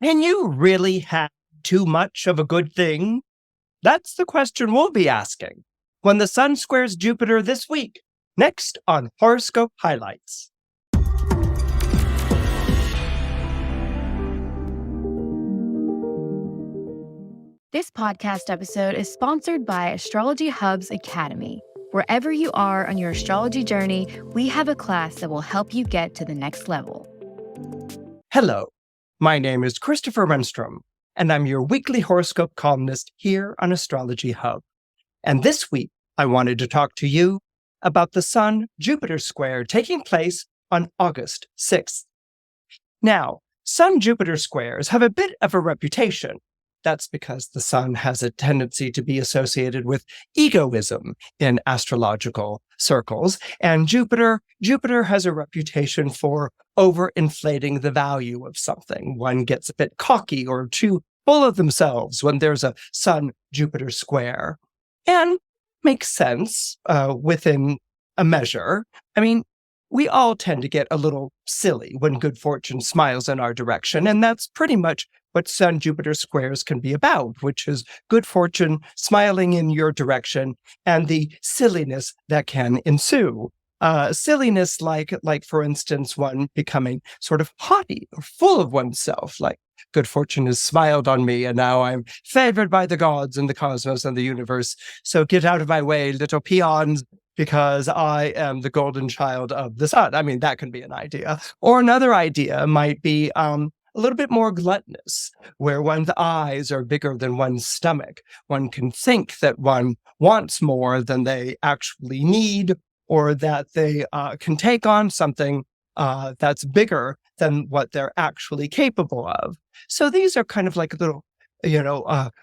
Can you really have too much of a good thing? That's the question we'll be asking when the Sun squares Jupiter this week, next on Horoscope Highlights. This podcast episode is sponsored by Astrology Hub's Academy. Wherever you are on your astrology journey, we have a class that will help you get to the next level. Hello, my name is Christopher Renstrom, and I'm your weekly horoscope columnist here on Astrology Hub. And this week, I wanted to talk to you about the Sun-Jupiter square taking place on August 6th. Now, Sun-Jupiter squares have a bit of a reputation. That's because the Sun has a tendency to be associated with egoism in astrological circles, and Jupiter has a reputation for overinflating the value of something. One gets a bit cocky or too full of themselves when there's a Sun-Jupiter square. And makes sense within a measure. I mean, we all tend to get a little silly when good fortune smiles in our direction, and that's pretty much what Sun-Jupiter squares can be about, which is good fortune smiling in your direction and the silliness that can ensue. Silliness like, for instance, one becoming sort of haughty or full of oneself, like good fortune has smiled on me and now I'm favored by the gods and the cosmos and the universe. So get out of my way, little peons, because I am the golden child of the sun. I mean, that can be an idea. Or another idea might be a little bit more gluttonous, where one's eyes are bigger than one's stomach. One can think that one wants more than they actually need, or that they can take on something that's bigger than what they're actually capable of. So these are kind of like little,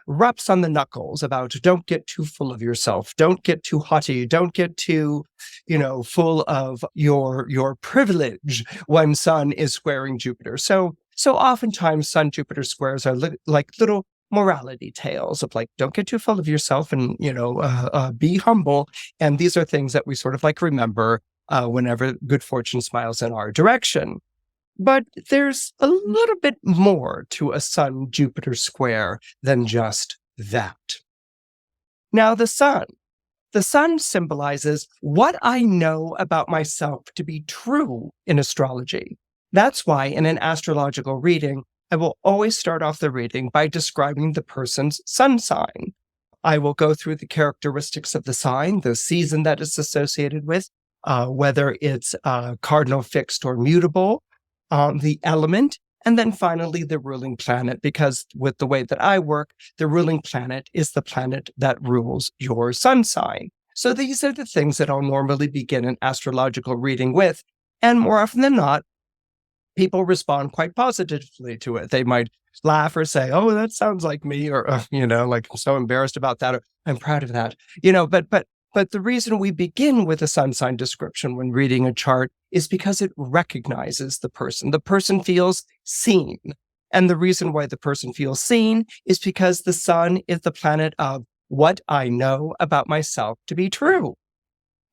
raps on the knuckles about don't get too full of yourself, don't get too haughty, don't get too, full of your privilege when Sun is squaring Jupiter. So oftentimes Sun-Jupiter squares are like little morality tales of like, don't get too full of yourself and, be humble. And these are things that we sort of like remember whenever good fortune smiles in our direction. But there's a little bit more to a Sun-Jupiter square than just that. Now, the Sun symbolizes what I know about myself to be true in astrology. That's why in an astrological reading, I will always start off the reading by describing the person's sun sign. I will go through the characteristics of the sign, the season that it's associated with, whether it's cardinal, fixed, or mutable, the element, and then finally the ruling planet, because with the way that I work, the ruling planet is the planet that rules your sun sign. So these are the things that I'll normally begin an astrological reading with, and more often than not, people respond quite positively to it. They might laugh or say, oh, that sounds like me, or, like I'm so embarrassed about that, or I'm proud of that, but the reason we begin with a sun sign description when reading a chart is because it recognizes the person. The person feels seen. And the reason why the person feels seen is because the sun is the planet of what I know about myself to be true.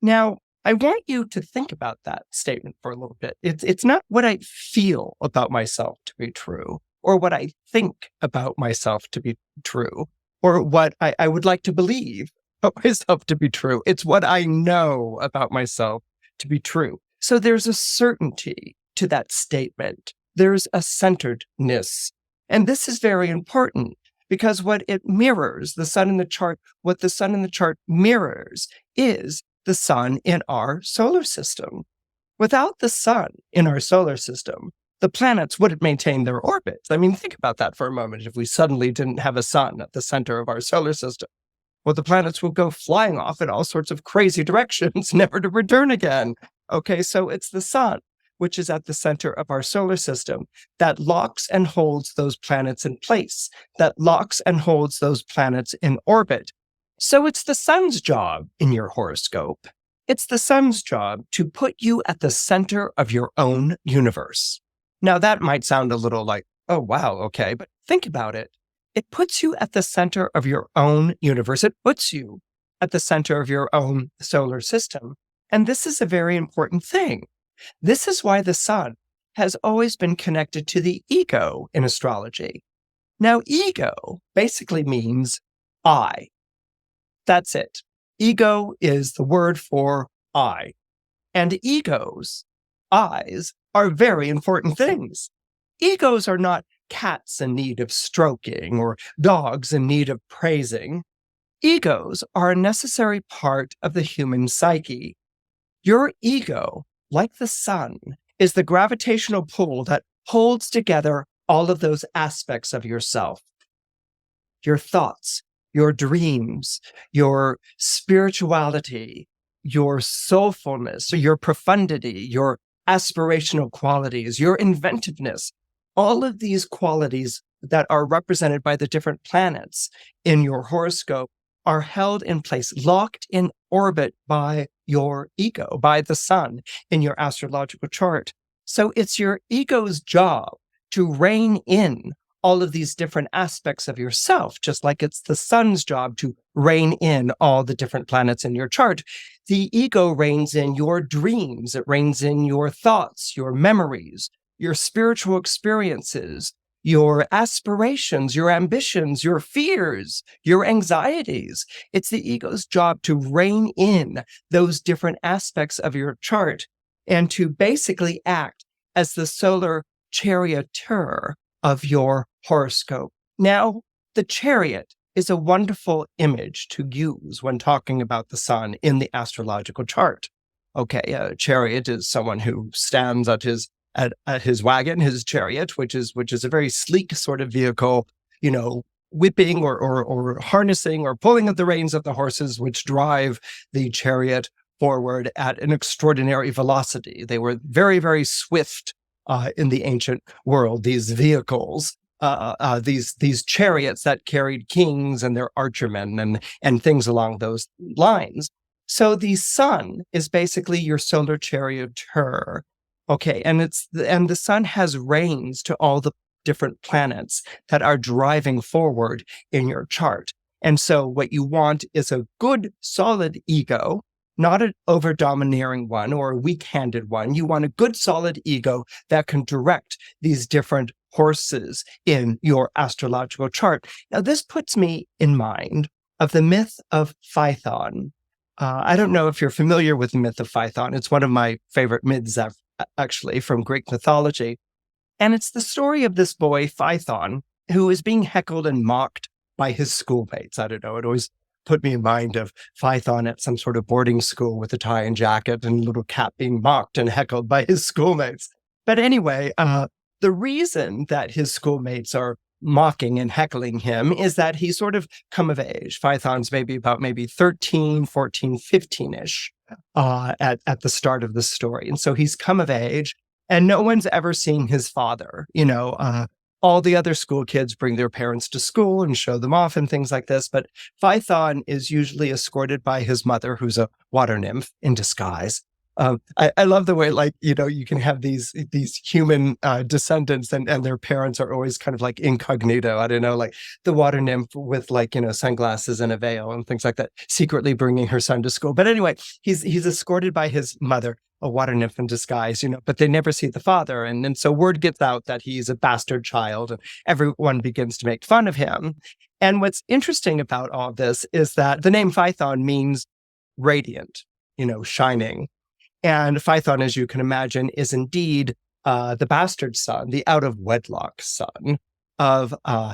Now, I want you to think about that statement for a little bit. It's not what I feel about myself to be true, or what I think about myself to be true, or what I would like to believe about myself to be true. It's what I know about myself to be true. So there's a certainty to that statement. There's a centeredness. And this is very important because what it mirrors, the sun in the chart, what the sun in the chart mirrors is the sun in our solar system. Without the sun in our solar system, the planets wouldn't maintain their orbits. I mean, think about that for a moment. If we suddenly didn't have a sun at the center of our solar system, well, the planets will go flying off in all sorts of crazy directions, never to return again. Okay, so it's the sun, which is at the center of our solar system, that locks and holds those planets in place, that locks and holds those planets in orbit. So it's the sun's job in your horoscope. It's the sun's job to put you at the center of your own universe. Now, that might sound a little like, oh, wow, okay, but think about it. It puts you at the center of your own universe. It puts you at the center of your own solar system. And this is a very important thing. This is why the sun has always been connected to the ego in astrology. Now, ego basically means I. That's it. Ego is the word for I. And egos, eyes, are very important things. Egos are not cats in need of stroking or dogs in need of praising. Egos are a necessary part of the human psyche. Your ego, like the sun, is the gravitational pull that holds together all of those aspects of yourself. Your thoughts, your dreams, your spirituality, your soulfulness, your profundity, your aspirational qualities, your inventiveness, all of these qualities that are represented by the different planets in your horoscope are held in place, locked in orbit by your ego, by the sun in your astrological chart. So it's your ego's job to rein in all of these different aspects of yourself, just like it's the sun's job to rein in all the different planets in your chart. The ego reins in your dreams, it reins in your thoughts, your memories, your spiritual experiences, your aspirations, your ambitions, your fears, your anxieties. It's the ego's job to rein in those different aspects of your chart and to basically act as the solar charioteer of your horoscope. Now, the chariot is a wonderful image to use when talking about the sun in the astrological chart. Okay, a chariot is someone who stands at his wagon, his chariot, which is a very sleek sort of vehicle, whipping or harnessing or pulling at the reins of the horses, which drive the chariot forward at an extraordinary velocity. They were very, very swift in the ancient world, these vehicles, these chariots that carried kings and their archermen and things along those lines. So the sun is basically your solar charioteer. Okay, and the sun has reins to all the different planets that are driving forward in your chart. And so what you want is a good, solid ego, not an over-domineering one or a weak-handed one. You want a good, solid ego that can direct these different horses in your astrological chart. Now, this puts me in mind of the myth of Phaethon. I don't know if you're familiar with the myth of Phaethon. It's one of my favorite myths, actually, from Greek mythology. And it's the story of this boy, Phaethon, who is being heckled and mocked by his schoolmates. I don't know, it always put me in mind of Phaethon at some sort of boarding school with a tie and jacket and a little cap being mocked and heckled by his schoolmates. But anyway, the reason that his schoolmates are mocking and heckling him is that he's sort of come of age. Phaethon's maybe 13, 14, 15-ish at the start of the story. And so he's come of age and no one's ever seen his father. All the other school kids bring their parents to school and show them off and things like this. But Phaethon is usually escorted by his mother, who's a water nymph in disguise. I love the way, you can have these human descendants and their parents are always kind of like incognito. I don't know, like the water nymph with sunglasses and a veil and things like that, secretly bringing her son to school. But anyway, he's escorted by his mother, a water nymph in disguise, but they never see the father. And so word gets out that he's a bastard child and everyone begins to make fun of him. And what's interesting about all of this is that the name Phaethon means radiant, shining. And Phaethon, as you can imagine, is indeed the bastard son, the out-of-wedlock son of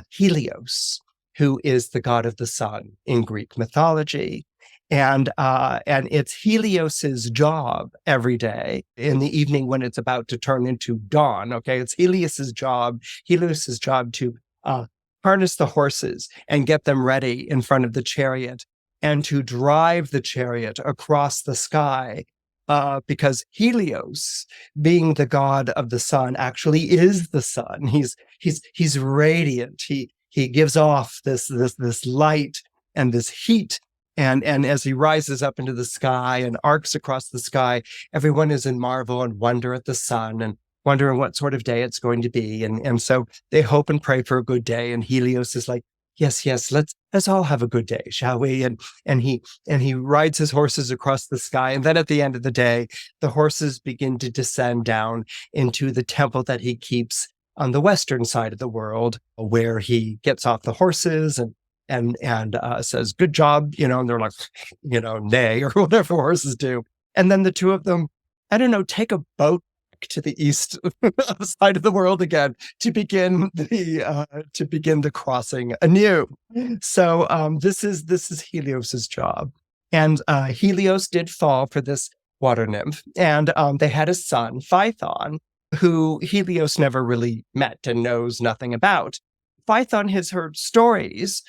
Helios, who is the god of the sun in Greek mythology. And it's Helios's job every day in the evening when it's about to turn into dawn. Okay, it's Helios's job to harness the horses and get them ready in front of the chariot and to drive the chariot across the sky. Because Helios, being the god of the sun, actually is the sun. He's radiant. He gives off this light and this heat. And as he rises up into the sky and arcs across the sky, everyone is in marvel and wonder at the sun and wondering what sort of day it's going to be. And so they hope and pray for a good day. And Helios is like Yes, yes, let's all have a good day, shall we? And he rides his horses across the sky. And then at the end of the day, the horses begin to descend down into the temple that he keeps on the western side of the world, where he gets off the horses and says, "Good job," and they're like, nay, or whatever horses do. And then the two of them, I don't know, take a boat to the east side of the world again to begin the crossing anew. So this is Helios's job, and Helios did fall for this water nymph, and they had a son, Phaethon, who Helios never really met and knows nothing about. Phaethon has heard stories,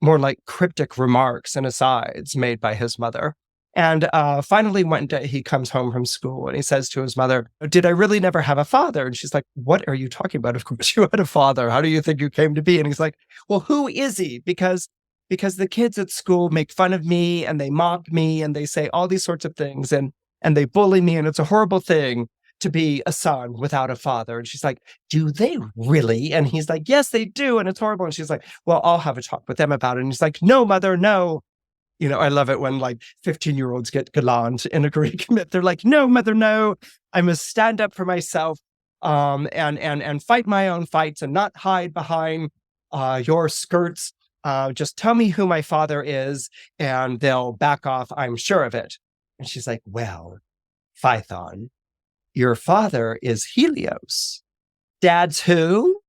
more like cryptic remarks and asides made by his mother. And finally, one day he comes home from school and he says to his mother, "Did I really never have a father?" And she's like, "What are you talking about? Of course you had a father. How do you think you came to be?" And he's like, "Well, who is he? Because the kids at school make fun of me and they mock me and they say all these sorts of things and they bully me, and it's a horrible thing to be a son without a father." And she's like, "Do they really?" And he's like, "Yes, they do. And it's horrible." And she's like, "Well, I'll have a talk with them about it." And he's like, "No, mother, no." I love it when like 15-year-olds get gallant in a Greek myth. They're like, "No, mother, no. I must stand up for myself, and fight my own fights and not hide behind your skirts. Just tell me who my father is, and they'll back off. I'm sure of it." And she's like, "Well, Phaethon, your father is Helios." "Dad's who?"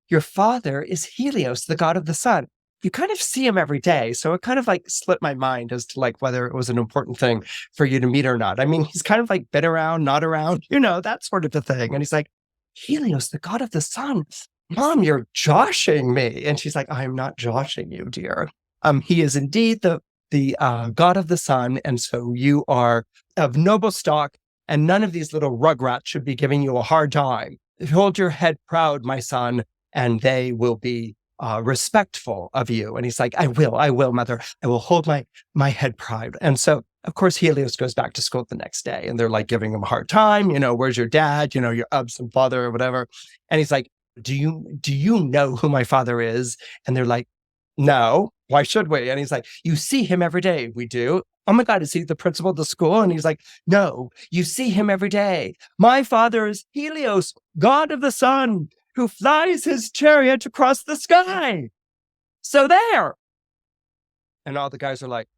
"Your father is Helios, the god of the sun. You kind of see him every day." So it kind of like slipped my mind as to like whether it was an important thing for you to meet or not. I mean, he's kind of like been around, not around, that sort of a thing. And he's like, "Helios, the god of the sun. Mom, you're joshing me." And she's like, "I'm not joshing you, dear. He is indeed the god of the sun. And so you are of noble stock, and none of these little rugrats should be giving you a hard time. Hold your head proud, my son, and they will be respectful of you." And he's like, I will, mother. I will hold my head proud." And so, of course, Helios goes back to school the next day, and they're like giving him a hard time. "Where's your dad? Your absent father," or whatever. And he's like, "Do you know who my father is?" And they're like, "No. Why should we?" And he's like, "You see him every day." "We do." "Oh my God, is he the principal of the school?" And he's like, "No, you see him every day. My father is Helios, god of the sun, who flies his chariot across the sky. So there." And all the guys are like,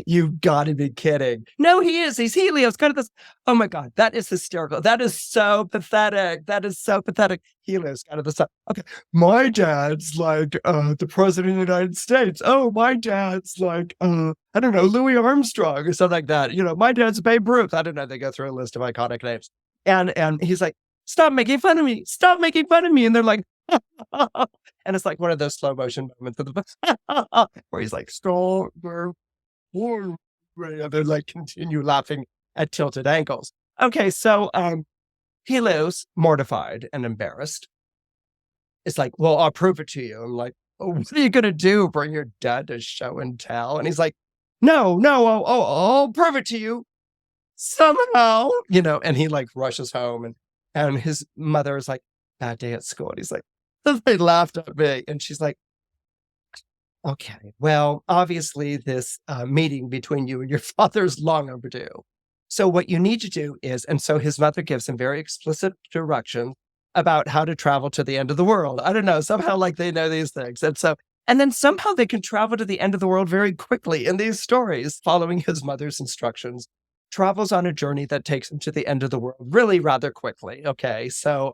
"You've got to be kidding." "No, he is. He's Helios, kind of this." Oh my God, that is hysterical. That is so pathetic. That is so pathetic. Helios, kind of the sun. Okay. "My dad's like the president of the United States. Oh, my dad's like, I don't know, Louis Armstrong or something like that. My dad's Babe Ruth." I don't know. They go through a list of iconic names. And he's like, "Stop making fun of me. Stop making fun of me." And they're like, and it's like one of those slow motion moments of the book where he's like, "Stop." They're like continue laughing at tilted angles. Okay, so Helios, mortified and embarrassed, is like, "Well, I'll prove it to you." I'm like, "Oh, what are you gonna do? Bring your dad to show and tell?" And he's like, "No, no, I'll prove it to you somehow." And he like rushes home, and his mother is like, "Bad day at school." And he's like, "They laughed at me." And she's like, "Okay, well, obviously this meeting between you and your father is long overdue. So what you need to do is," and so his mother gives him very explicit directions about how to travel to the end of the world. I don't know, somehow like they know these things. And then somehow they can travel to the end of the world very quickly in these stories, following his mother's instructions. Travels on a journey that takes him to the end of the world really rather quickly. Okay, so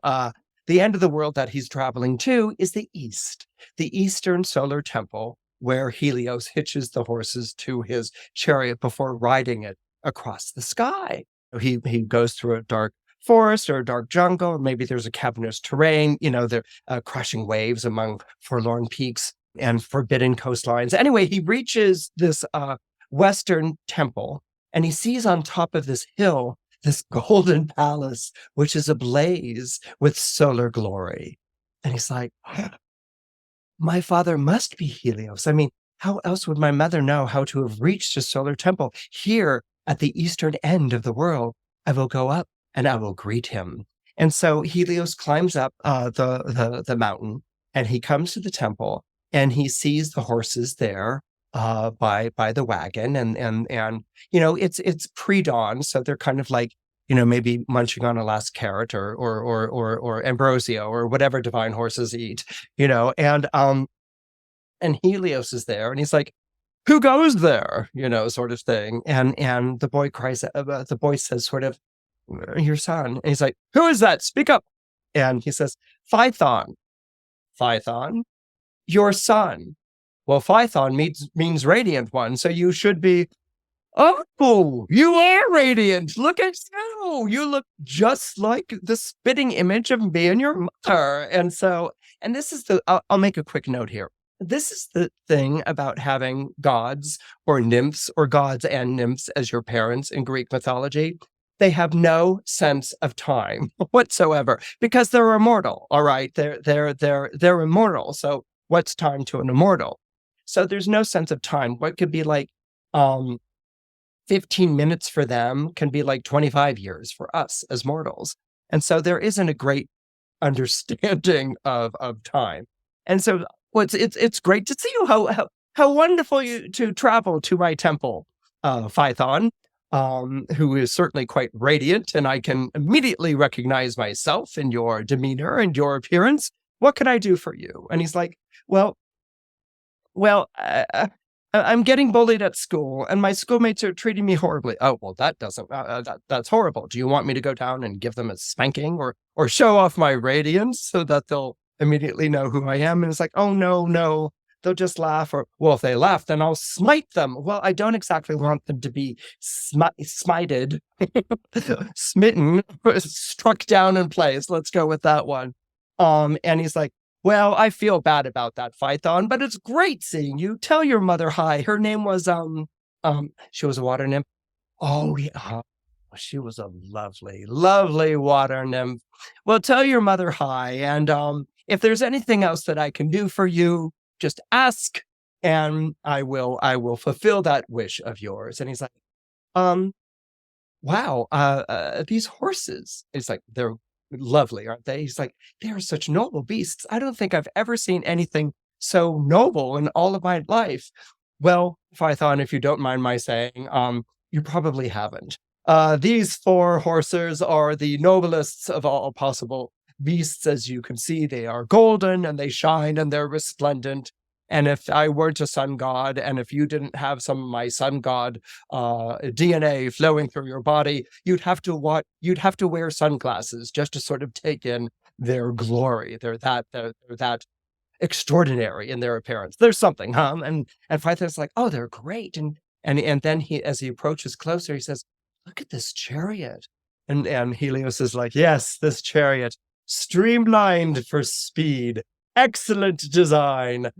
the end of the world that he's traveling to is the East, the Eastern Solar Temple, where Helios hitches the horses to his chariot before riding it across the sky. He goes through a dark forest or a dark jungle, or maybe there's a cavernous terrain, there crashing waves among forlorn peaks and forbidden coastlines. Anyway, he reaches this Western temple, and he sees on top of this hill this golden palace, which is ablaze with solar glory. And he's like, "My father must be Helios. I mean, how else would my mother know how to have reached a solar temple here at the eastern end of the world? I will go up and I will greet him." And so Helios climbs up the mountain, and he comes to the temple, and he sees the horses there by the wagon, and it's pre-dawn, so they're kind of like maybe munching on a last carrot or ambrosia or whatever divine horses eat, and Helios is there, and he's like, "Who goes there?" Sort of thing, and the boy says, sort of, "Your son." And he's like, "Who is that? Speak up." And he says, "Phaethon." "Phaethon? Your son." "Well, Phaethon means radiant one, so you should be." "Oh, you are radiant. Look at you. You look just like the spitting image of me and your mother." And this is I'll make a quick note here. This is the thing about having gods or nymphs, or gods and nymphs as your parents in Greek mythology. They have no sense of time whatsoever, because they're immortal. All right. They're immortal. So what's time to an immortal? So there's no sense of time. What could be like, 15 minutes for them can be like 25 years for us as mortals. And so there isn't a great understanding of time. And so it's great to see you, how wonderful you to travel to my temple, Phaethon, who is certainly quite radiant, and I can immediately recognize myself in your demeanor and your appearance. What can I do for you? And he's like, well, I'm getting bullied at school, and my schoolmates are treating me horribly. "Oh, well, that's horrible. Do you want me to go down and give them a spanking, or show off my radiance so that they'll immediately know who I am?" And it's like, "Oh, no, they'll just laugh." Or, "Well, if they laugh, then I'll smite them." Well, I don't exactly want them to be smited, smitten, struck down in place. Let's go with that one. And he's like, "Well, I feel bad about that, Phaethon, but it's great seeing you. Tell your mother hi. Her name was, she was a water nymph." "Oh, yeah. She was a lovely, lovely water nymph. Well, tell your mother hi. And, if there's anything else that I can do for you, just ask, and I will fulfill that wish of yours." And he's like, um, "Wow, these horses." It's like, "They're lovely, aren't they?" He's like, "They are such noble beasts. I don't think I've ever seen anything so noble in all of my life." "Well, Phaethon, if you don't mind my saying, you probably haven't. These 4 horses are the noblest of all possible beasts. As you can see, they are golden, and they shine, and they're resplendent. And if I weren't a sun god, and if you didn't have some of my sun god DNA flowing through your body, you'd have to wear sunglasses just to sort of take in their glory. They're that extraordinary in their appearance. There's something, huh?" And Phaethon's like, "Oh, they're great." And then as he approaches closer, he says, "Look at this chariot." And Helios is like, "Yes, this chariot, streamlined for speed, excellent design,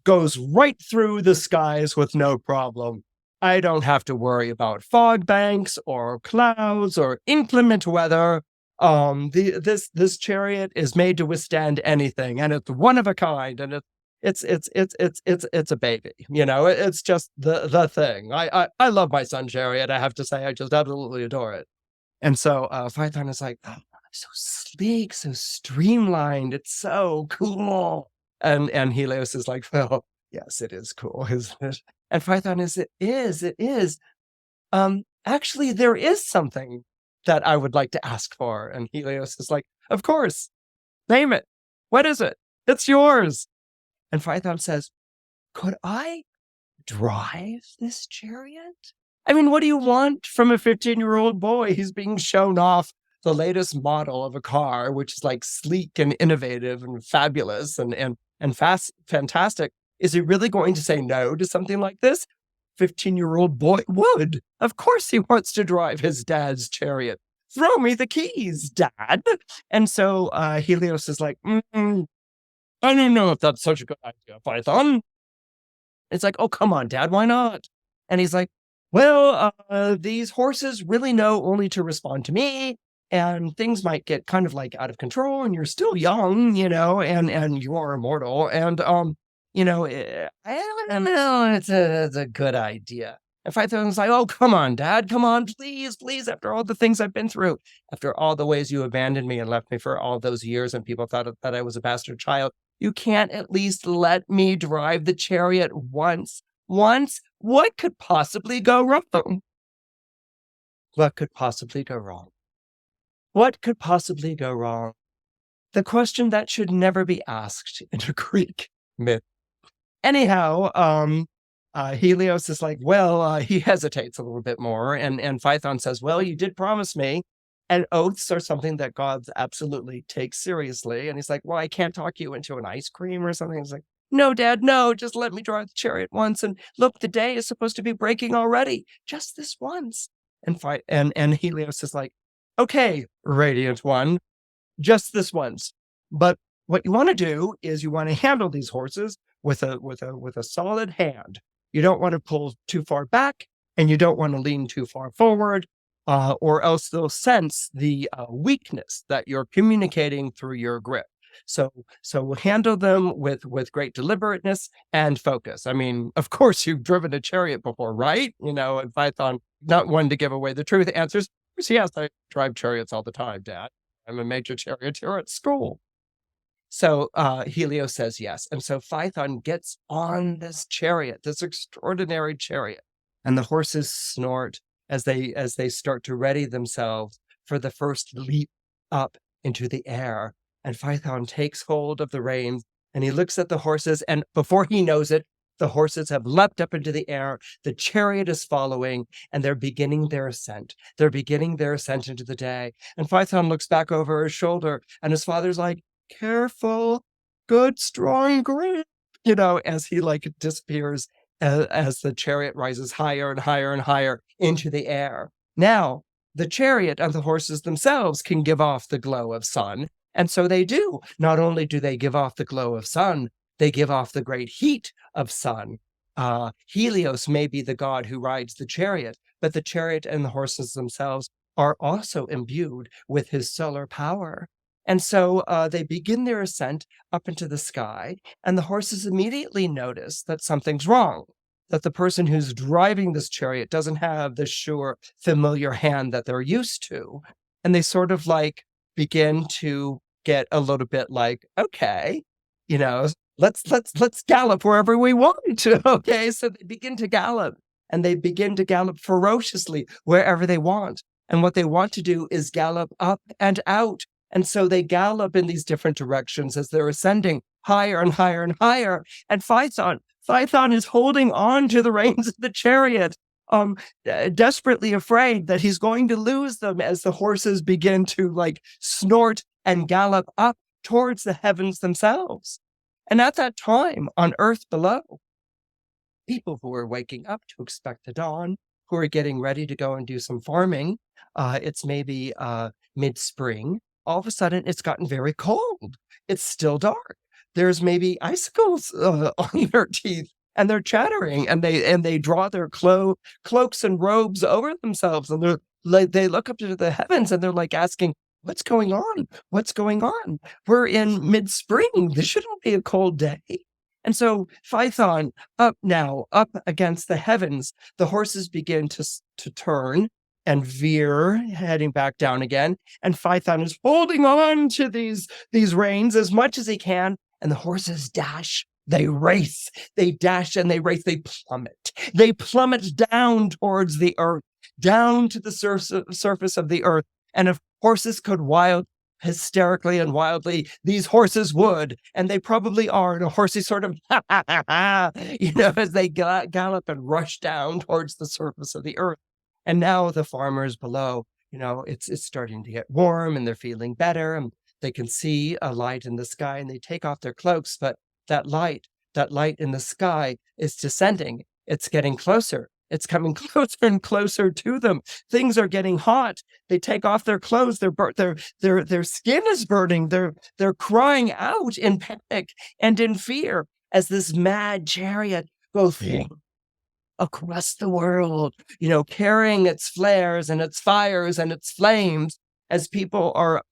goes right through the skies with no problem. I don't have to worry about fog banks or clouds or inclement weather. This chariot is made to withstand anything, and it's one of a kind, and it's a baby. It's just the thing. I love my sun chariot. I have to say, I just absolutely adore it." And so Phaethon is like, "Oh, so sleek, so streamlined. It's so cool." And Helios is like, "Well, yes, it is cool, isn't it?" And Phaethon is, "It is. Actually, there is something that I would like to ask for." And Helios is like, "Of course, name it. What is it? It's yours." And Phaethon says, "Could I drive this chariot?" I mean, what do you want from a 15-year-old boy? He's being shown off the latest model of a car, which is like sleek and innovative and fabulous and fantastic. Is he really going to say no to something like this? 15-year-old boy would. Of course he wants to drive his dad's chariot. "Throw me the keys, Dad." And so Helios is like, I don't know if that's such a good idea, Phaethon. It's like, "Oh, come on, Dad, why not?" And he's like, "Well, these horses really know only to respond to me, and things might get kind of like out of control, and you're still young, and you are immortal, and I don't know, it's a good idea. And Phaethon's like, oh, come on, Dad, come on, please, please, after all the things I've been through, after all the ways you abandoned me and left me for all those years and people thought that I was a bastard child, you can't at least let me drive the chariot once. Once? What could possibly go wrong? What could possibly go wrong? What could possibly go wrong? The question that should never be asked in a Greek myth. Anyhow, Helios is like, well, he hesitates a little bit more. And Phaethon says, well, you did promise me. And oaths are something that gods absolutely take seriously. And he's like, well, I can't talk you into an ice cream or something. He's like, no, Dad, no, just let me drive the chariot once. And look, the day is supposed to be breaking already. Just this once. And Helios is like, okay, Radiant One, just this once. But what you want to do is you want to handle these horses with a solid hand. You don't want to pull too far back, and you don't want to lean too far forward, or else they'll sense the weakness that you're communicating through your grip. So handle them with great deliberateness and focus. I mean, of course, you've driven a chariot before, right? And Phaethon, not one to give away the truth, answers, yes, I drive chariots all the time, Dad. I'm a major charioteer at school. So Helios says yes. And so Phaethon gets on this chariot, this extraordinary chariot, and the horses snort as they start to ready themselves for the first leap up into the air. And Phaethon takes hold of the reins and he looks at the horses, and before he knows it, the horses have leapt up into the air. The chariot is following, and they're beginning their ascent. They're beginning their ascent into the day. And Phaethon looks back over his shoulder, and his father's like, careful, good, strong grip, as he disappears as the chariot rises higher and higher and higher into the air. Now, the chariot and the horses themselves can give off the glow of sun. And so they do. Not only do they give off the glow of sun, they give off the great heat of sun. Helios may be the god who rides the chariot, but the chariot and the horses themselves are also imbued with his solar power. And so they begin their ascent up into the sky, and the horses immediately notice that something's wrong, that the person who's driving this chariot doesn't have the sure, familiar hand that they're used to. And they sort of begin to get a little bit okay, let's gallop wherever we want to. Okay, so they begin to gallop, and they begin to gallop ferociously wherever they want. And what they want to do is gallop up and out. And so they gallop in these different directions as they're ascending higher and higher and higher. And Phaethon is holding on to the reins of the chariot, desperately afraid that he's going to lose them as the horses begin to snort and gallop up towards the heavens themselves. And at that time, on earth below, people who are waking up to expect the dawn, who are getting ready to go and do some farming, it's maybe mid-spring. All of a sudden, it's gotten very cold. It's still dark. There's maybe icicles on their teeth, and they're chattering, and they draw their cloaks and robes over themselves, and they look up to the heavens, and they're asking, what's going on? What's going on? We're in mid-spring. This shouldn't be a cold day. And so Phaethon, up against the heavens, the horses begin to turn and veer, heading back down again. And Phaethon is holding on to these reins as much as he can. And the horses dash, they race, they dash and they race, they plummet. They plummet down towards the earth, down to the surface of the earth. And if horses could hysterically and wildly, these horses would, and they probably are, and a horsey sort of, as they gallop and rush down towards the surface of the earth. And now the farmers below, it's starting to get warm, and they're feeling better, and they can see a light in the sky, and they take off their cloaks, but that light in the sky is descending. It's getting closer. It's coming closer and closer to them. Things are getting hot. They take off their clothes. Their skin is burning. They're crying out in panic and in fear as this mad chariot goes across the world, carrying its flares and its fires and its flames, as people are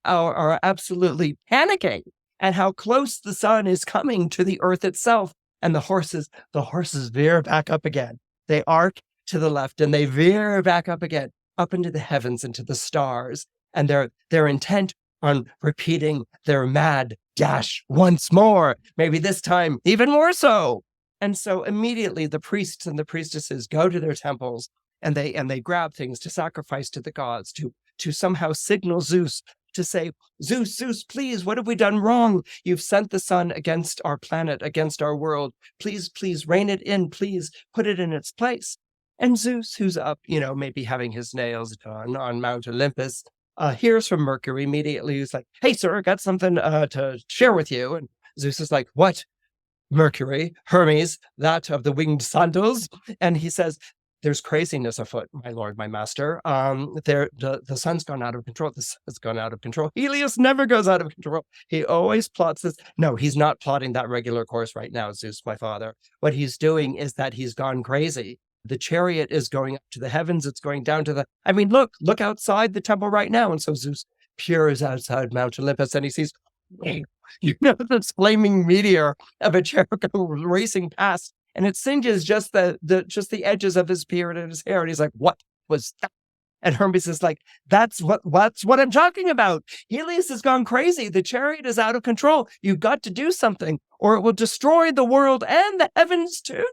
absolutely panicking at how close the sun is coming to the earth itself. And the horses veer back up again. They arc to the left, and they veer back up again, up into the heavens, into the stars. And they're intent on repeating their mad dash once more, maybe this time even more so. And so immediately the priests and the priestesses go to their temples, and they grab things to sacrifice to the gods, to somehow signal Zeus, to say, Zeus, please, what have we done wrong? You've sent the sun against our planet, against our world. Please, rein it in. Please put it in its place. And Zeus, who's up, maybe having his nails done on Mount Olympus, hears from Mercury immediately. He's like, hey, sir, I got something to share with you. And Zeus is like, what? Mercury, Hermes, that of the winged sandals. And he says, there's craziness afoot, my lord, my master. The sun's gone out of control. The sun's gone out of control. Helios never goes out of control. He always plots this. No, he's not plotting that regular course right now, Zeus, my father. What he's doing is that he's gone crazy. The chariot is going up to the heavens. It's going down to look outside the temple right now. And so Zeus peers outside Mount Olympus, and he sees, this flaming meteor of a chariot racing past. And it singes just the edges of his beard and his hair. And he's like, what was that? And Hermes is like, that's what I'm talking about. Helios has gone crazy. The chariot is out of control. You've got to do something, or it will destroy the world and the heavens too.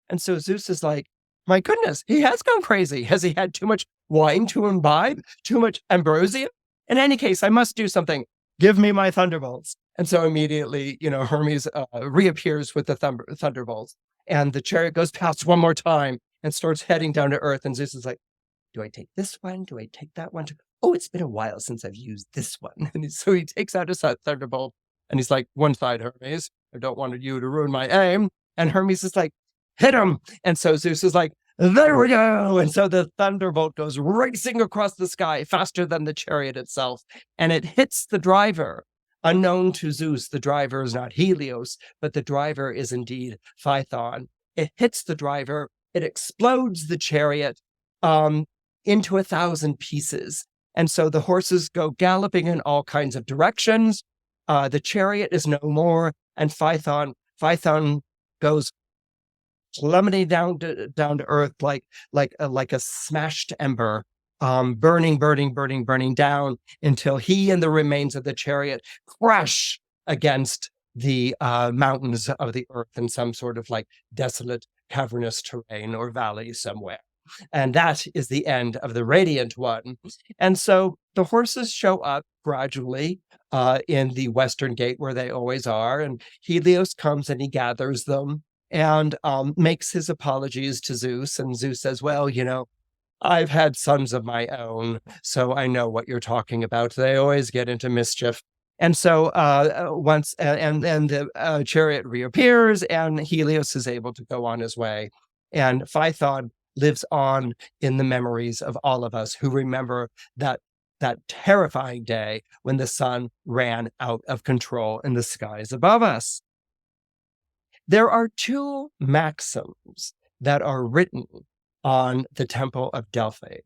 And so Zeus is like, my goodness, he has gone crazy. Has he had too much wine to imbibe? Too much ambrosia? In any case, I must do something. Give me my thunderbolts. And so immediately, Hermes reappears with the thunderbolts, and the chariot goes past one more time and starts heading down to earth. And Zeus is like, do I take this one? Do I take that one? Oh, it's been a while since I've used this one. And so he takes out his thunderbolt, and he's like, one side, Hermes. I don't want you to ruin my aim. And Hermes is like, hit him. And so Zeus is like, there we go. And so the thunderbolt goes racing across the sky faster than the chariot itself. And it hits the driver. Unknown to Zeus, the driver is not Helios, but the driver is indeed Phaethon. It hits the driver. It explodes the chariot into 1,000 pieces. And so the horses go galloping in all kinds of directions. The chariot is no more. And Phaethon goes plummeting down to earth like a smashed ember, burning down until he and the remains of the chariot crash against the mountains of the earth in some sort of like desolate cavernous terrain or valley somewhere. And that is the end of the Radiant One. And so the horses show up gradually in the Western Gate where they always are. And Helios comes and he gathers them and makes his apologies to Zeus. And Zeus says, well, I've had sons of my own, so I know what you're talking about. They always get into mischief. And so once the chariot reappears, and Helios is able to go on his way. And Phaethon lives on in the memories of all of us who remember that terrifying day when the sun ran out of control in the skies above us. There are 2 maxims that are written on the Temple of Delphi.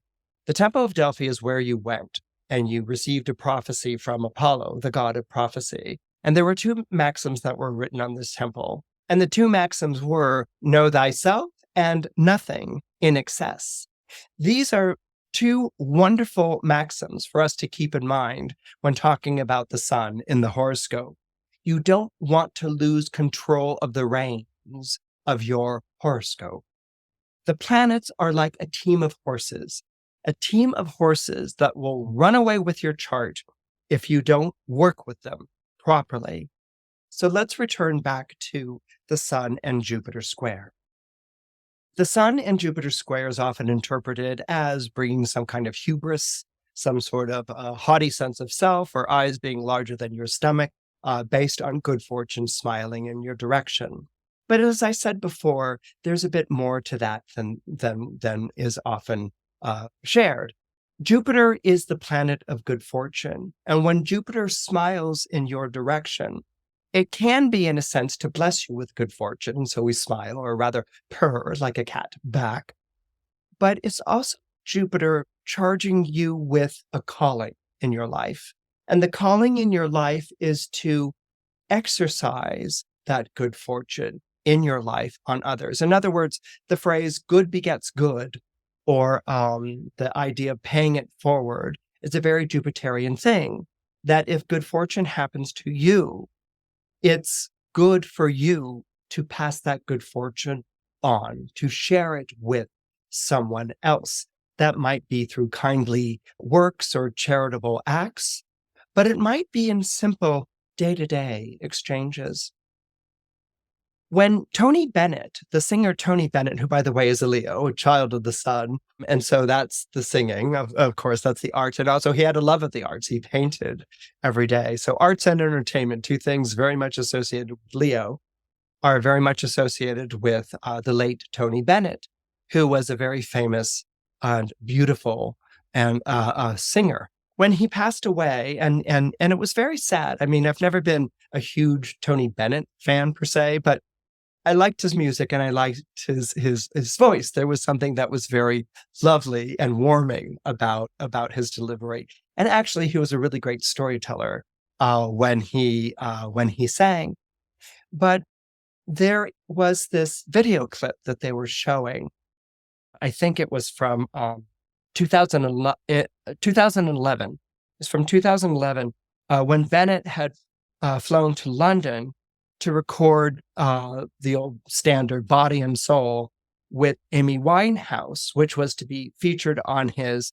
The Temple of Delphi is where you went and you received a prophecy from Apollo, the god of prophecy. And there were 2 maxims that were written on this temple. And the 2 maxims were, know thyself and nothing in excess. These are 2 wonderful maxims for us to keep in mind when talking about the sun in the horoscope. You don't want to lose control of the reins of your horoscope. The planets are like a team of horses that will run away with your chart if you don't work with them properly. So let's return back to the Sun and Jupiter square. The Sun and Jupiter square is often interpreted as bringing some kind of hubris, some sort of haughty sense of self, or eyes being larger than your stomach, based on good fortune smiling in your direction. But as I said before, there's a bit more to that than is often shared. Jupiter is the planet of good fortune. And when Jupiter smiles in your direction, it can be, in a sense, to bless you with good fortune. So we smile, or rather purr like a cat back. But it's also Jupiter charging you with a calling in your life. And the calling in your life is to exercise that good fortune, in your life on others. In other words, the phrase good begets good, or the idea of paying it forward, is a very Jupiterian thing, that if good fortune happens to you, it's good for you to pass that good fortune on, to share it with someone else. That might be through kindly works or charitable acts, but it might be in simple day-to-day exchanges. When Tony Bennett, the singer Tony Bennett, who, by the way, is a Leo, a child of the sun, and so that's the singing, of course, that's the arts. And also he had a love of the arts. He painted every day. So arts and entertainment, two things very much associated with Leo, are very much associated with the late Tony Bennett, who was a very famous and beautiful and singer. When he passed away, and it was very sad. I mean, I've never been a huge Tony Bennett fan per se, but I liked his music and I liked his voice. There was something that was very lovely and warming about his delivery. And actually, he was a really great storyteller when he sang. But there was this video clip that they were showing. I think it was from 2011. It's from 2011 when Bennett had flown to London to record the old standard Body and Soul with Amy Winehouse, which was to be featured on his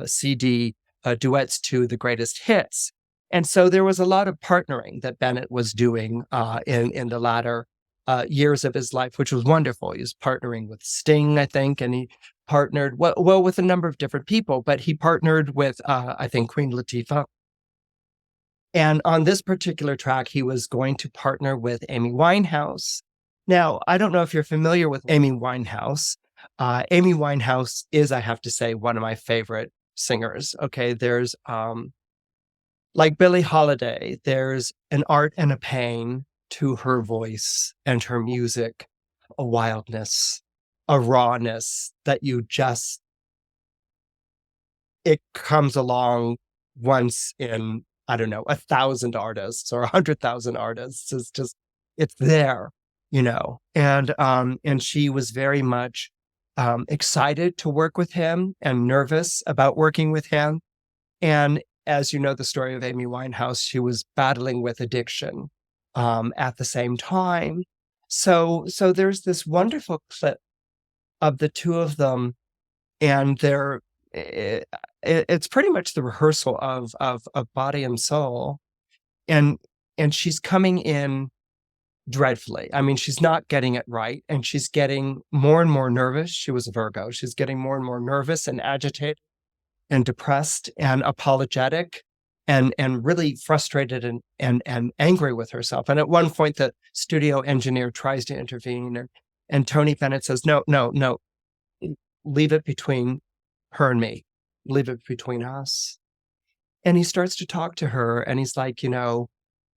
CD, Duets to the Greatest Hits. And so there was a lot of partnering that Bennett was doing in the latter years of his life, which was wonderful. He was partnering with Sting, I think, and he partnered, well, with a number of different people, but he partnered with, I think, Queen Latifah. And on this particular track, he was going to partner with Amy Winehouse. Now, I don't know if you're familiar with Amy Winehouse. Amy Winehouse is, I have to say, one of my favorite singers. Okay, there's like Billie Holiday, there's an art and a pain to her voice and her music, a wildness, a rawness that it comes along once in, I don't know, 1,000 artists or 100,000 artists. It's there, and she was very much excited to work with him and nervous about working with him. And as you know, the story of Amy Winehouse, she was battling with addiction at the same time. So there's this wonderful clip of the two of them, and it's pretty much the rehearsal of Body and Soul, and she's coming in dreadfully. I mean, she's not getting it right, and she's getting more and more nervous. She was a Virgo. She's getting more and more nervous and agitated and depressed and apologetic and really frustrated and angry with herself. And at one point, the studio engineer tries to intervene, and Tony Bennett says, no, leave it between her and me. Leave it between us. And he starts to talk to her, and he's like, what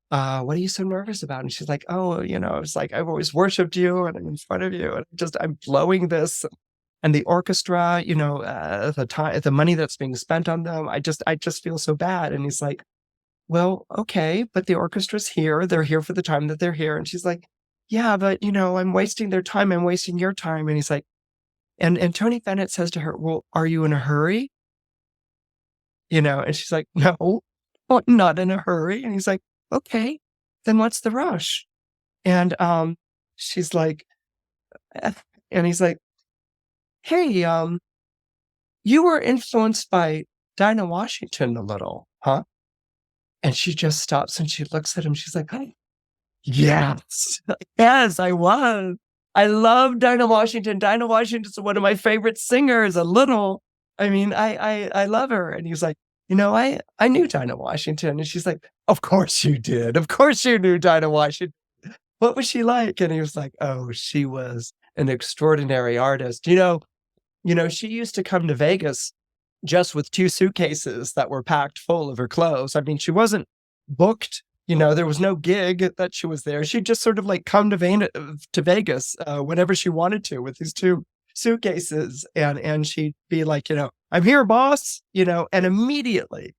are you so nervous about? And she's like, it's like, I've always worshipped you, and I'm in front of you, and I'm blowing this. And the orchestra, the money that's being spent on them, I just feel so bad. And he's like, well, okay, but the orchestra's here. They're here for the time that they're here. And she's like, yeah, but, I'm wasting their time. I'm wasting your time. And he's like, and Tony Bennett says to her, well, are you in a hurry? And she's like, no, I'm not in a hurry. And he's like, okay, then what's the rush? And she's like, and he's like, hey, you were influenced by Dinah Washington a little, huh? And she just stops and she looks at him. She's like, oh, yes, yes, I was. I love Dinah Washington. Dinah Washington's one of my favorite singers, a little. I mean, I love her. And he's like, I knew Dinah Washington. And she's like, of course you did. Of course you knew Dinah Washington. What was she like? And he was like, oh, she was an extraordinary artist. She used to come to Vegas just with 2 suitcases that were packed full of her clothes. I mean, she wasn't booked. There was no gig that she was there. She'd just sort of like come to Vegas whenever she wanted to with these 2 suitcases. And she'd be like, I'm here, boss, and immediately,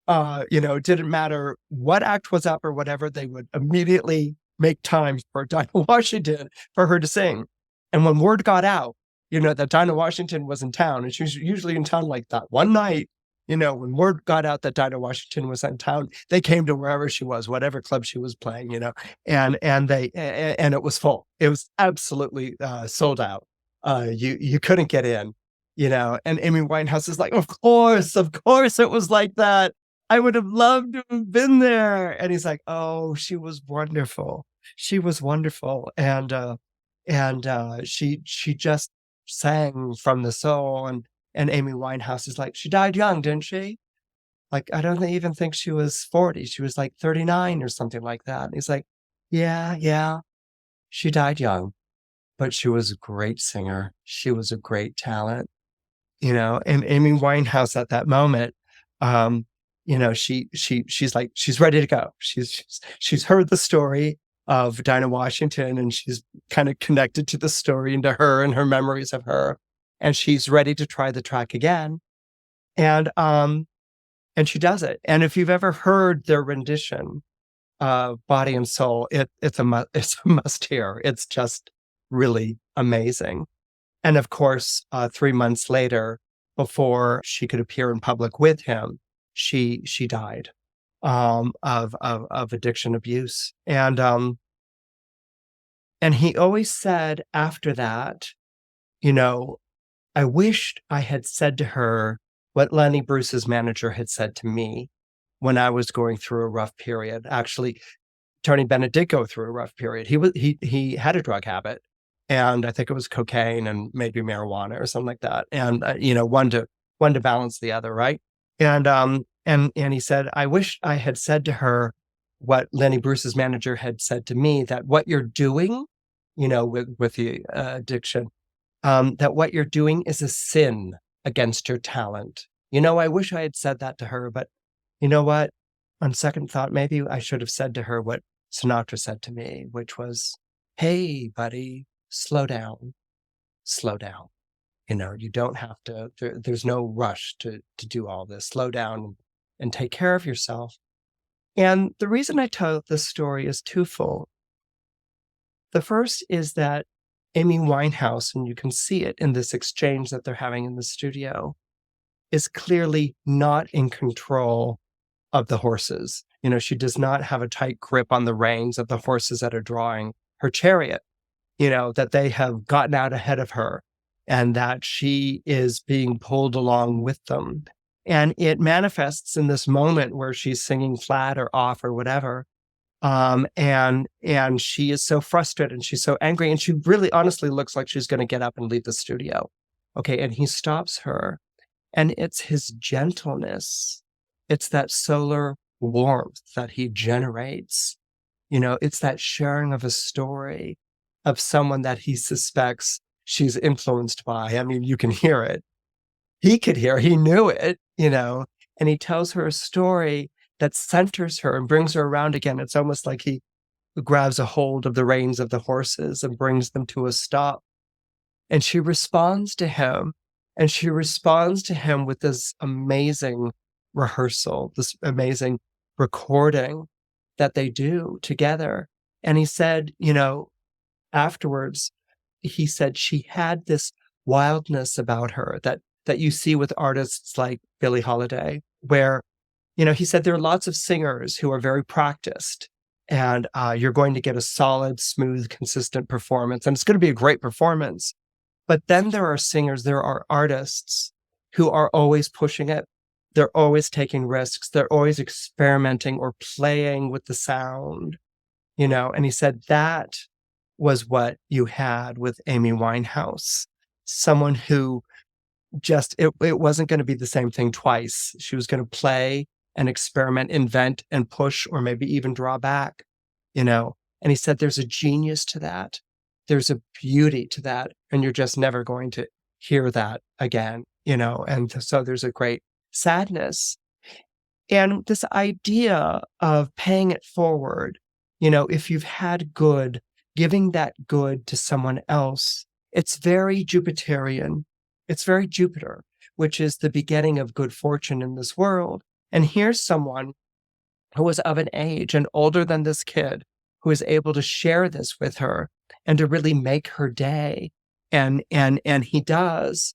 didn't matter what act was up or whatever, they would immediately make time for Dinah Washington for her to sing. And when word got out, that Dinah Washington was in town, and she was usually in town like that one night, when word got out that Dinah Washington was in town, they came to wherever she was, whatever club she was playing, and it was full. It was absolutely sold out. You couldn't get in, and Amy Winehouse is like, of course it was like that. I would have loved to have been there. And he's like, oh, she was wonderful. She was wonderful. And she just sang from the soul. And Amy Winehouse is like, she died young, didn't she? Like, I don't even think she was 40. She was like 39 or something like that. And he's like, yeah, she died young, but she was a great singer. She was a great talent, and Amy Winehouse at that moment, she's like, she's ready to go. She's heard the story of Dinah Washington, and she's kind of connected to the story and to her and her memories of her. And she's ready to try the track again. And she does it. And if you've ever heard their rendition of Body and Soul, it's a must hear. It's just really amazing. And of course, 3 months later, before she could appear in public with him, she died of addiction abuse. And he always said after that, I wished I had said to her what Lenny Bruce's manager had said to me when I was going through a rough period. Actually, Tony Bennett did go through a rough period. He had a drug habit, and I think it was cocaine and maybe marijuana or something like that. And one to balance the other, right? And he said, I wish I had said to her what Lenny Bruce's manager had said to me, that what you're doing, with the addiction, that what you're doing is a sin against your talent. I wish I had said that to her, but you know what? On second thought, maybe I should have said to her what Sinatra said to me, which was, hey, buddy, slow down. You don't have to, there's no rush to do all this. Slow down and take care of yourself. And the reason I tell this story is twofold. The first is that Amy Winehouse, and you can see it in this exchange that they're having in the studio, is clearly not in control of the horses. She does not have a tight grip on the reins of the horses that are drawing her chariot, that they have gotten out ahead of her and that she is being pulled along with them. And it manifests in this moment where she's singing flat or off or whatever. And she is so frustrated and she's so angry, and she really honestly looks like she's going to get up and leave the studio. Okay. And he stops her, and it's his gentleness. It's that solar warmth that he generates. It's that sharing of a story of someone that he suspects she's influenced by. I mean, you can hear it. He could hear, he knew it, and he tells her a story that centers her and brings her around again. It's almost like he grabs a hold of the reins of the horses and brings them to a stop. And she responds to him, with this amazing rehearsal, this amazing recording that they do together. And he said, afterwards, he said she had this wildness about her that you see with artists like Billie Holiday, where, he said there are lots of singers who are very practiced, and you're going to get a solid, smooth, consistent performance, and it's going to be a great performance. But then there are artists who are always pushing it. They're always taking risks. They're always experimenting or playing with the sound, and he said that was what you had with Amy Winehouse, someone who just, it wasn't going to be the same thing twice. She was going to play and experiment, invent and push, or maybe even draw back, and he said there's a genius to that. There's a beauty to that. And you're just never going to hear that again, and so there's a great sadness. And this idea of paying it forward, if you've had good, giving that good to someone else, it's very Jupiterian. It's very Jupiter, which is the beginning of good fortune in this world. And here's someone who was of an age and older than this kid, who is able to share this with her and to really make her day. And he does.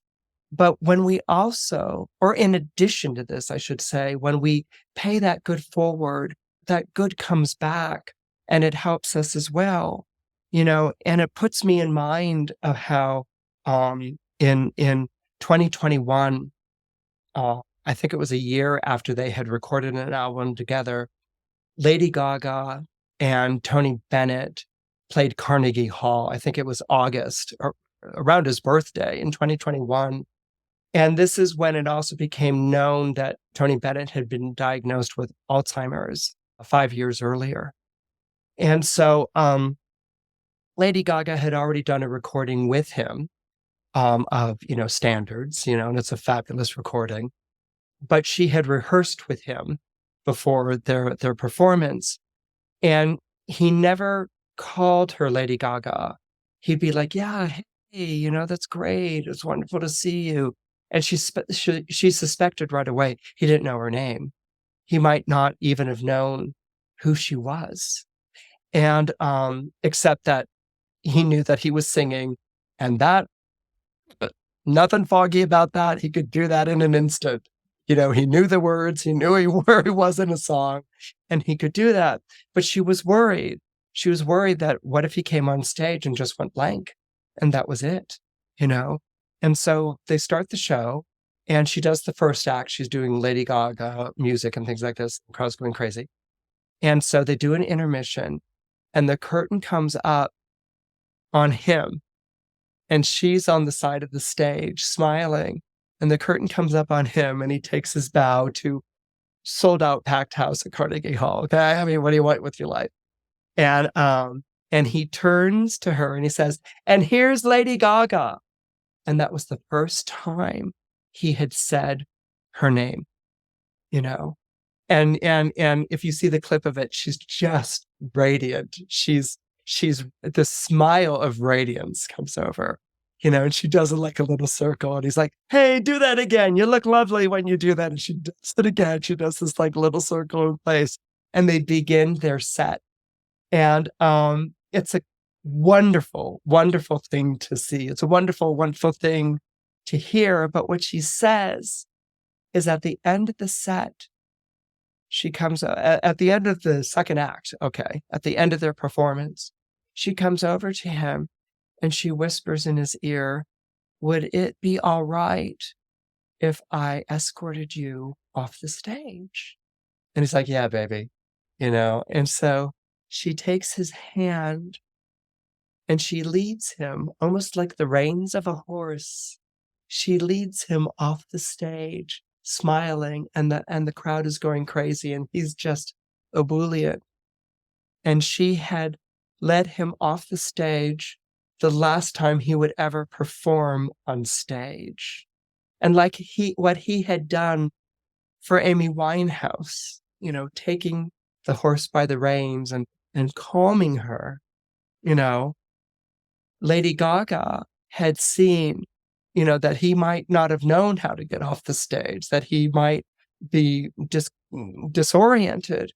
But when we also, or in addition to this, I should say, when we pay that good forward, that good comes back and it helps us as well, and it puts me in mind of how in 2021, I think it was a year after they had recorded an album together, Lady Gaga and Tony Bennett played Carnegie Hall. I think it was August or around his birthday in 2021. And this is when it also became known that Tony Bennett had been diagnosed with Alzheimer's 5 years earlier. And so Lady Gaga had already done a recording with him of, standards, and it's a fabulous recording. But she had rehearsed with him before their performance. And he never called her Lady Gaga. He'd be like, yeah, hey, that's great. It's wonderful to see you. And she suspected right away he didn't know her name. He might not even have known who she was. And except that he knew that he was singing, and that nothing foggy about that. He could do that in an instant. He knew the words, he knew where he was in a song, and he could do that. But she was worried. She was worried that what if he came on stage and just went blank? And that was it, And so they start the show, and she does the first act. She's doing Lady Gaga music and things like this. The crowd's going crazy. And so they do an intermission, and the curtain comes up on him, and she's on the side of the stage smiling. And the curtain comes up on him, and he takes his bow to sold out packed house at Carnegie Hall. Okay. I mean, what do you want with your life? And he turns to her and he says, and here's Lady Gaga. And that was the first time he had said her name, and if you see the clip of it, she's just radiant. She's the smile of radiance comes over, and she does it like a little circle. And he's like, hey, do that again. You look lovely when you do that. And she does it again. She does this like little circle in place, and they begin their set. And it's a wonderful, wonderful thing to see. It's a wonderful, wonderful thing to hear. But what she says is at the end of the set, she comes at the end of the second act, at the end of their performance, she comes over to him and she whispers in his ear, would it be all right if I escorted you off the stage? And he's like, yeah, baby, And so she takes his hand and she leads him almost like the reins of a horse. She leads him off the stage, smiling, and the crowd is going crazy, and he's just ebullient. And she had led him off the stage the last time he would ever perform on stage. And like what he had done for Amy Winehouse, taking the horse by the reins and calming her, Lady Gaga had seen, that he might not have known how to get off the stage, that he might be disoriented.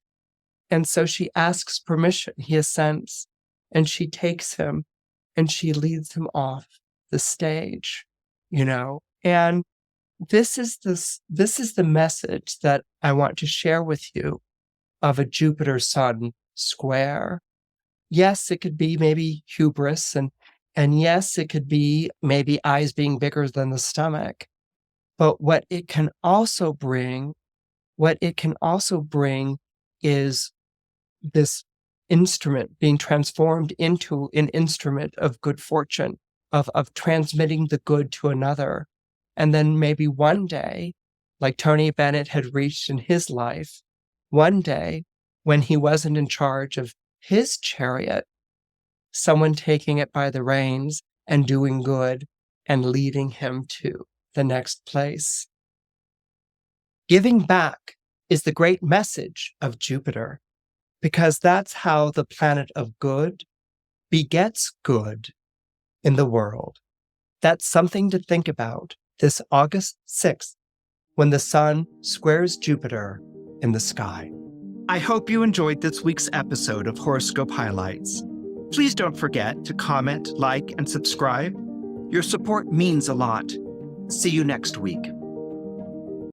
And so she asks permission. He assents, and she takes him and she leads him off the stage, And this is the message that I want to share with you of a Jupiter-Sun square. Yes, it could be maybe hubris, and yes, it could be maybe eyes being bigger than the stomach. But what it can also bring is this instrument being transformed into an instrument of good fortune, of transmitting the good to another. And then maybe one day, like Tony Bennett had reached in his life, one day when he wasn't in charge of his chariot, someone taking it by the reins and doing good and leading him to the next place. Giving back is the great message of Jupiter, because that's how the planet of good begets good in the world. That's something to think about this August 6th, when the sun squares Jupiter in the sky. I hope you enjoyed this week's episode of Horoscope Highlights. Please don't forget to comment, like, and subscribe. Your support means a lot. See you next week.